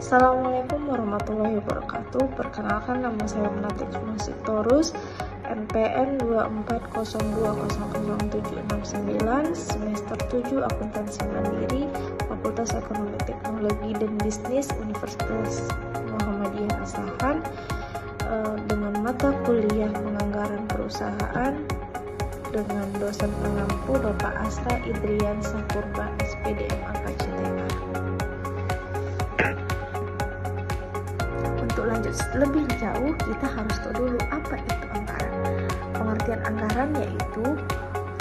Assalamualaikum warahmatullahi wabarakatuh. Perkenalkan, nama saya Menatik Sitorus, NPM 240200769, semester 7 Akuntansi Mandiri, Fakultas Ekonomi Teknologi dan Bisnis, Universitas Muhammadiyah Asahan, dengan mata kuliah Penganggaran Perusahaan dengan dosen pengampu Bapak Asra Idrian Sapurba, SPD MAKCTK. Untuk lanjut lebih jauh, kita harus tahu dulu apa itu anggaran. Pengertian anggaran yaitu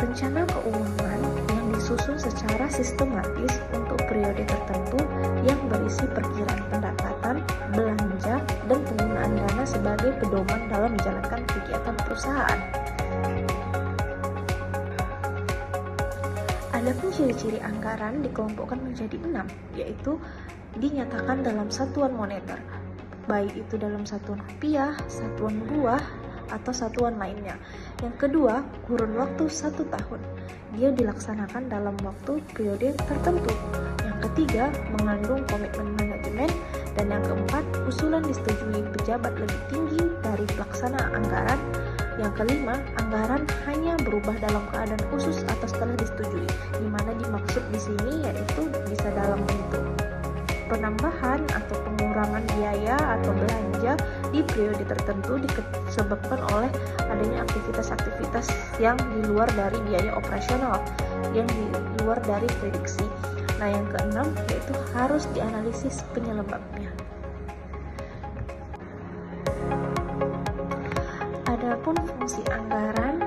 rencana keuangan yang disusun secara sistematis untuk periode tertentu yang berisi perkiraan pendapatan, belanja, dan penggunaan dana sebagai pedoman dalam menjalankan kegiatan perusahaan. Adapun ciri-ciri anggaran dikelompokkan menjadi 6, yaitu dinyatakan dalam satuan moneter, baik itu dalam satuan rupiah, satuan buah, atau satuan lainnya. Yang kedua, kurun waktu 1 tahun. Dia dilaksanakan dalam waktu periode tertentu. Yang ketiga, mengandung komitmen manajemen. Dan yang keempat, usulan disetujui pejabat lebih tinggi dari pelaksana anggaran. Yang kelima, anggaran hanya berubah dalam keadaan khusus atau setelah disetujui. Di mana dimaksud di sini yaitu bisa dalam bentuk penambahan atau pengurangan biaya atau belanja di periode tertentu disebabkan oleh adanya aktivitas-aktivitas yang di luar dari biaya operasional, yang di luar dari prediksi. Nah, yang keenam yaitu harus dianalisis penyebabnya. Adapun fungsi anggaran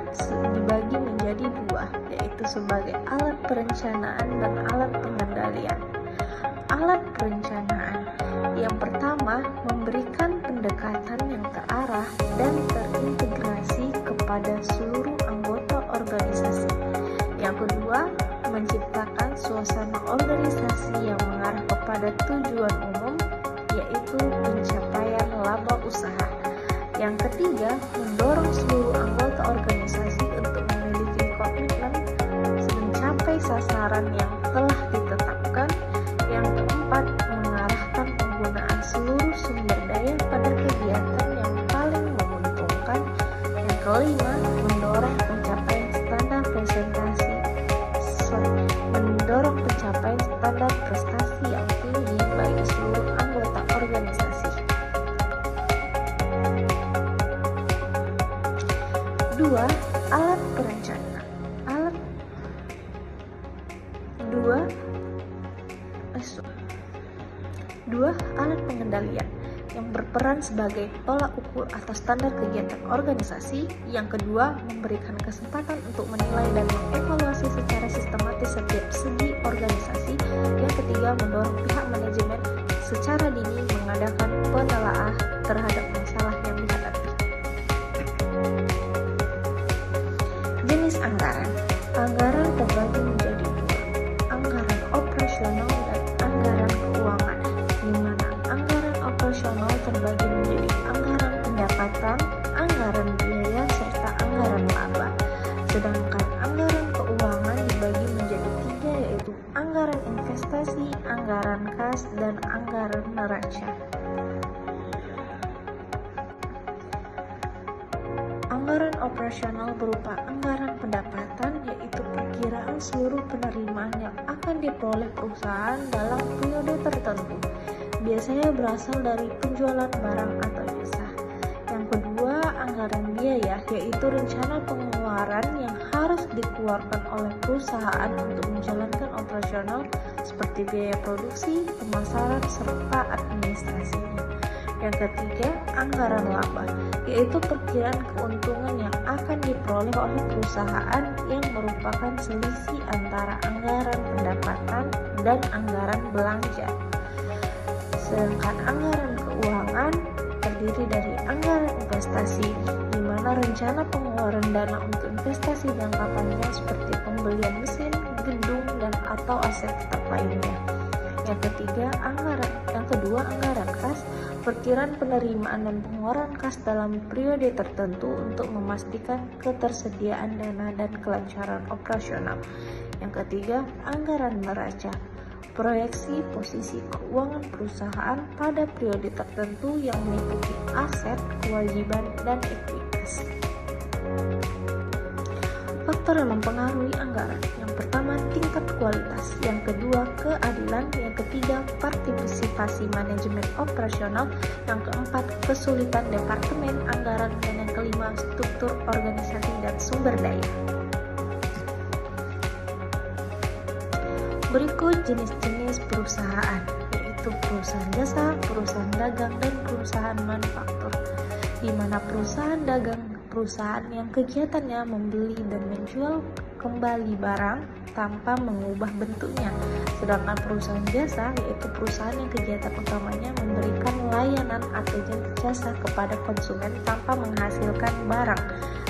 dibagi menjadi 2, yaitu sebagai alat perencanaan dan alat pengendalian. Alat perencanaan yang pertama memberikan pendekatan yang terarah dan terintegrasi kepada seluruh anggota organisasi. Yang kedua, menciptakan suasana organisasi yang mengarah kepada tujuan umum, yaitu pencapaian laba usaha. Yang ketiga, mendorong seluruh anggota organisasi untuk memiliki komitmen mencapai sasaran yang telah ditetapkan. Yang keempat, mengarahkan penggunaan seluruh sumber daya pada kegiatan yang paling menguntungkan. Yang kelima, mendorong pencapaian standar prestasi yang tinggi bagi seluruh anggota organisasi. 2. Alat perencanaan. Dua, alat pengendalian yang berperan sebagai tolak ukur atau standar kegiatan organisasi. Yang kedua, memberikan kesempatan untuk menilai dan mengevaluasi secara sistematis setiap segi organisasi. Yang ketiga, mendorong pihak manajemen secara dini mengadakan penelaah terhadap masalah yang dihadapi. Jenis anggaran. Anggaran terbagi menjadi 2, anggaran operasional dan anggaran keuangan, di mana anggaran operasional terbagi menjadi anggaran pendapatan, anggaran biaya, serta anggaran laba. Sedangkan anggaran keuangan dibagi menjadi 3, yaitu anggaran investasi, anggaran kas, dan anggaran neraca. Anggaran operasional berupa anggaran pendapatan, yaitu perkiraan seluruh penerimaan yang akan diperoleh perusahaan dalam periode tertentu. Biasanya berasal dari penjualan barang atau jasa. Yang kedua, anggaran biaya, yaitu rencana pengeluaran yang harus dikeluarkan oleh perusahaan untuk menjalankan operasional seperti biaya produksi, pemasaran, serta administrasinya. Yang ketiga, anggaran laba, yaitu perkiraan keuntungan yang akan diperoleh oleh perusahaan yang merupakan selisih antara anggaran pendapatan dan anggaran belanja. Sedangkan anggaran keuangan terdiri dari anggaran investasi, di mana rencana pengeluaran dana untuk investasi jangka panjang seperti pembelian mesin, gedung, dan atau aset tetap lainnya. Yang kedua, anggaran kas, perkiraan penerimaan dan pengeluaran kas dalam periode tertentu untuk memastikan ketersediaan dana dan kelancaran operasional. Yang ketiga, anggaran neraca, proyeksi posisi keuangan perusahaan pada periode tertentu yang meliputi aset, kewajiban, dan ekuitas. Faktor yang mempengaruhi anggaran: yang pertama, tingkat kualitas; yang kedua, keadilan; yang ketiga, partisipasi manajemen operasional; yang keempat, kesulitan departemen anggaran; dan yang kelima, struktur organisasi dan sumber daya. Berikut jenis-jenis perusahaan, yaitu perusahaan jasa, perusahaan dagang, dan perusahaan manufaktur. Di mana perusahaan dagang, perusahaan yang kegiatannya membeli dan menjual kembali barang tanpa mengubah bentuknya. Sedangkan perusahaan jasa, yaitu perusahaan yang kegiatan utamanya memberikan layanan atau jasa kepada konsumen tanpa menghasilkan barang.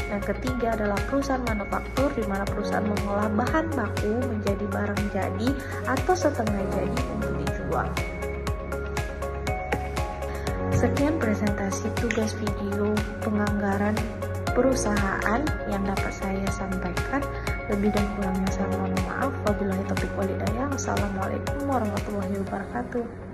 Dan ketiga adalah perusahaan manufaktur, di mana perusahaan mengolah bahan baku menjadi barang jadi atau setengah jadi untuk dijual. Sekian presentasi tugas video penganggaran perusahaan yang dapat saya sampaikan. Lebih dan kurangnya saya mohon maaf. Wabillahi taufiq walhidayah. Wassalamualaikum warahmatullahi wabarakatuh.